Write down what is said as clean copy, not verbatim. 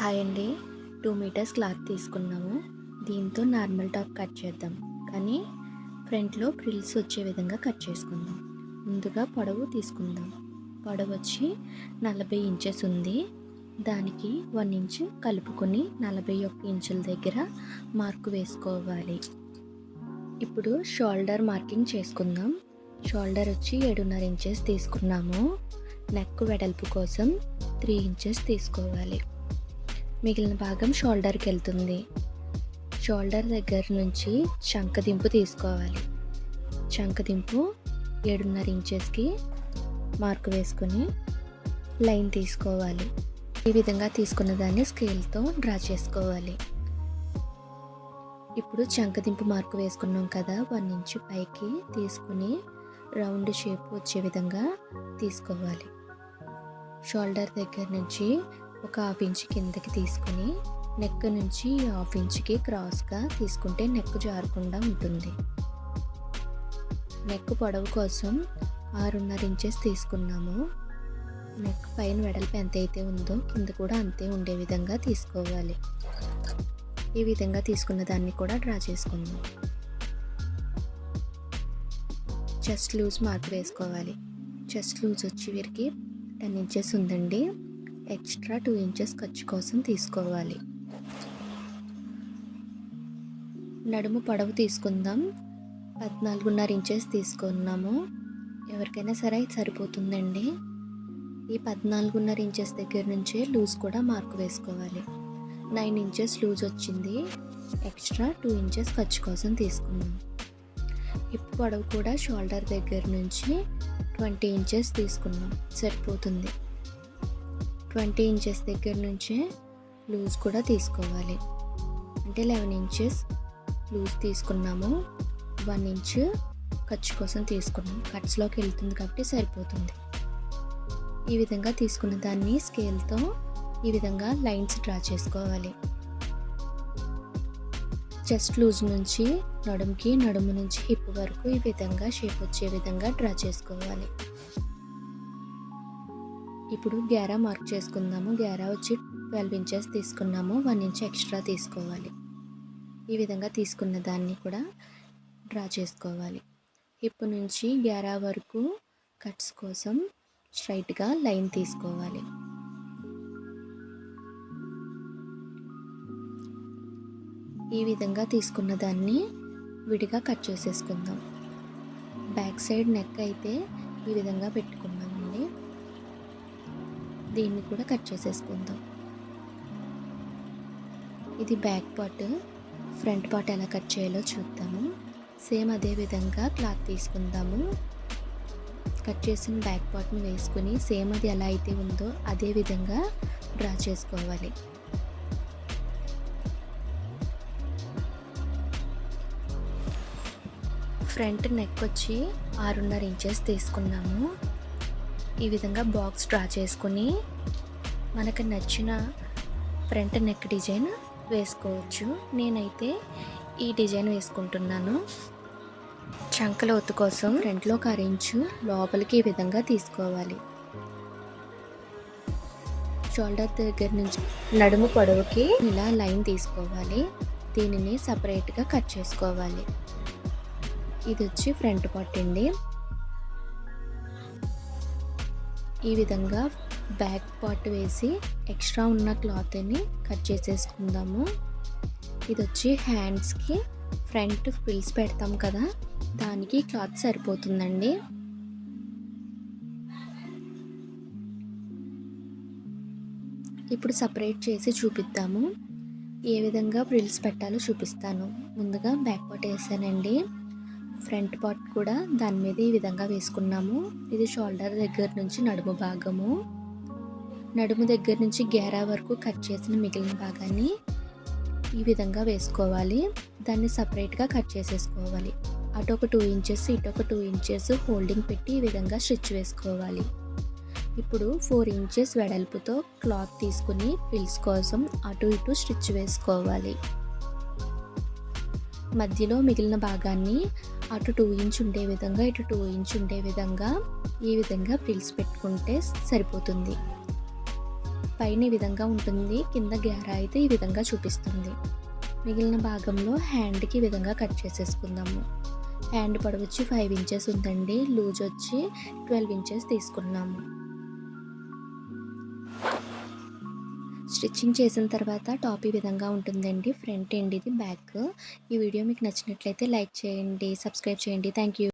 Hi అండి. 2 metres cloth తీసుకున్నాము. దీంతో నార్మల్ టాప్ కట్ చేద్దాం. కానీ ఫ్రంట్‌లో ఫ్రిల్స్ వచ్చే విధంగా కట్ చేసుకుందాం. ముందుగా పొడవు తీసుకుందాం. పొడవు వచ్చి 40 ఇంచెస్ ఉంది. దానికి 1 ఇంచ్ కలుపుకొని 41 ఇంచుల దగ్గర మార్కు వేసుకోవాలి. ఇప్పుడు షోల్డర్ మార్కింగ్ చేసుకుందాం. షోల్డర్ వచ్చి 7.5 ఇంచెస్ తీసుకున్నాము. నెక్ వెడల్పు కోసం 3 ఇంచెస్ తీసుకోవాలి. మిగిలిన భాగం షోల్డర్కి వెళ్తుంది. షోల్డర్ దగ్గర నుంచి చంకదింపు తీసుకోవాలి. చంకదింపు 7.5 ఇంచెస్కి మార్కు వేసుకొని లైన్ తీసుకోవాలి. ఈ విధంగా తీసుకున్న దాన్ని స్కేల్తో డ్రా చేసుకోవాలి. ఇప్పుడు చంకదింపు మార్కు వేసుకున్నాం కదా, 1 ఇంచ్ పైకి తీసుకుని రౌండ్ షేప్ వచ్చే విధంగా తీసుకోవాలి. షోల్డర్ దగ్గర నుంచి ఒక 1/2 ఇంచ్ కిందకి తీసుకుని నెక్ నుంచి 1/2 ఇంచ్కి క్రాస్గా తీసుకుంటే నెక్ జారకుండా ఉంటుంది. నెక్ పొడవు కోసం 6.5 ఇంచెస్ తీసుకున్నాము. నెక్ పైన వెడల్పు ఎంత అయితే ఉందో కింద కూడా అంతే ఉండే విధంగా తీసుకోవాలి. ఈ విధంగా తీసుకున్న దాన్ని కూడా డ్రా చేసుకుందాం. చెస్ట్ లూజ్ మార్క్ వేసుకోవాలి. చెస్ట్ లూజ్ వచ్చి వీరికి 10 ఇంచెస్ ఉందండి. ఎక్స్ట్రా 2 ఇంచెస్ ఖర్చు కోసం తీసుకోవాలి. నడుము పొడవు తీసుకుందాం. 14.5 ఇంచెస్ తీసుకున్నాము. ఎవరికైనా సరే ఇది సరిపోతుందండి. ఈ 14.5 ఇంచెస్ దగ్గర నుంచే లూజ్ కూడా మార్కు వేసుకోవాలి. 9 ఇంచెస్ లూజ్ వచ్చింది. ఎక్స్ట్రా 2 ఇంచెస్ ఖర్చు కోసం తీసుకున్నాం. హిప్ పొడవు కూడా షోల్డర్ దగ్గర నుంచి 20 ఇంచెస్ తీసుకున్నాం. సరిపోతుంది. 20 ఇంచెస్ దగ్గర నుంచే లూజ్ కూడా తీసుకోవాలి. అంటే 11 ఇంచెస్ లూజ్ తీసుకున్నాము. 1 ఇంచ్ ఖర్చు కోసం తీసుకున్నాం. కట్స్లోకి వెళ్తుంది కాబట్టి సరిపోతుంది. ఈ విధంగా తీసుకున్న దాన్ని స్కేల్తో ఈ విధంగా లైన్స్ డ్రా చేసుకోవాలి. చెస్ట్ లూజ్ నుంచి నడుముకి, నడుము నుంచి హిప్ వరకు ఈ విధంగా షేప్ వచ్చే విధంగా డ్రా చేసుకోవాలి. ఇప్పుడు గ్యారా మార్క్ చేసుకుందాము. గ్యారా వచ్చి 12 ఇంచెస్ తీసుకున్నాము. 1 ఇంచ్ ఎక్స్ట్రా తీసుకోవాలి. ఈ విధంగా తీసుకున్న దాన్ని కూడా డ్రా చేసుకోవాలి. హిప్ నుంచి గ్యారా వరకు కట్స్ కోసం స్ట్రైట్గా లైన్ తీసుకోవాలి. ఈ విధంగా తీసుకున్న దాన్ని విడిగా కట్ చేసేసుకుందాం. బ్యాక్ సైడ్ నెక్ అయితే ఈ విధంగా పెట్టుకున్నామండి. దీన్ని కూడా కట్ చేసేసుకుందాం. ఇది బ్యాక్ పార్ట్. ఫ్రంట్ పార్ట్ ఎలా కట్ చేయాలో చూద్దాము. సేమ్ అదే విధంగా క్లాత్ తీసుకుందాము. కట్ చేసిన బ్యాక్ పార్ట్ని వేసుకుని సేమ్ అది ఎలా అయితే ఉందో అదే విధంగా డ్రా చేసుకోవాలి. ఫ్రంట్ నెక్ వచ్చి 6.5 ఇంచెస్ తీసుకున్నాము. ఈ విధంగా బాక్స్ డ్రా చేసుకుని మనకు నచ్చిన ఫ్రంట్ నెక్ డిజైన్ వేసుకోవచ్చు. నేనైతే ఈ డిజైన్ వేసుకుంటున్నాను. చంకల ఒత్తు కోసం ఫ్రంట్లో 1/2 ఇంచు లోపలికి ఈ విధంగా తీసుకోవాలి. షోల్డర్ దగ్గర నుంచి నడుము పొడవుకి ఇలా లైన్ తీసుకోవాలి. దీనిని సపరేట్గా కట్ చేసుకోవాలి. ఇది వచ్చి ఫ్రంట్ పార్ట్ అండి. ఈ విధంగా బ్యాక్ పార్ట్ వేసి ఎక్స్ట్రా ఉన్న క్లాత్ని కట్ చేసేసుకుందాము. ఇది వచ్చి హ్యాండ్స్కి ఫ్రంట్ ఫ్రిల్స్ పెడతాం కదా, దానికి క్లాత్ సరిపోతుందండి. ఇప్పుడు సపరేట్ చేసి చూపిద్దాము. ఏ విధంగా ఫ్రిల్స్ పెట్టాలో చూపిస్తాను. ముందుగా బ్యాక్ పార్ట్ వేసానండి. ఫ్రంట్ పార్ట్ కూడా దాని మీద ఈ విధంగా వేసుకున్నాము. ఇది షోల్డర్ దగ్గర నుంచి నడుము భాగము. నడుము దగ్గర నుంచి గేరా వరకు కట్ చేసిన మిగిలిన భాగాన్ని ఈ విధంగా వేసుకోవాలి. దాన్ని సపరేట్గా కట్ చేసేసుకోవాలి. అటు ఒక 2 ఇంచెస్, ఇటు ఒక 2 ఇంచెస్ హోల్డింగ్ పెట్టి ఈ విధంగా స్టిచ్ వేసుకోవాలి. ఇప్పుడు 4 ఇంచెస్ వెడల్పుతో క్లాత్ తీసుకుని ఫ్రిల్స్ కోసం అటు ఇటు స్టిచ్ వేసుకోవాలి. మధ్యలో మిగిలిన భాగాన్ని అటు 2 ఇంచ్ ఉండే విధంగా, ఇటు 2 ఇంచ్ ఉండే విధంగా ఈ విధంగా ఫ్రిల్స్ పెట్టుకుంటే సరిపోతుంది. పైన ఈ విధంగా ఉంటుంది, కింద గేరా అయితే ఈ విధంగా చూపిస్తుంది. మిగిలిన భాగంలో హ్యాండ్కి ఈ విధంగా కట్ చేసేసుకుందాము. హ్యాండ్ పొడవు వచ్చి 5 ఇంచెస్ ఉందండి, లూజ్ వచ్చి 12 ఇంచెస్ తీసుకున్నాము. స్టిచ్చింగ్ చేసిన తర్వాత టాప్ ఈ విధంగా ఉంటుందండి. ఫ్రంట్ ఎండ్ ఇది, బ్యాక్. ఈ వీడియో మీకు నచ్చినట్లయితే లైక్ చేయండి, సబ్స్క్రైబ్ చేయండి. Thank you.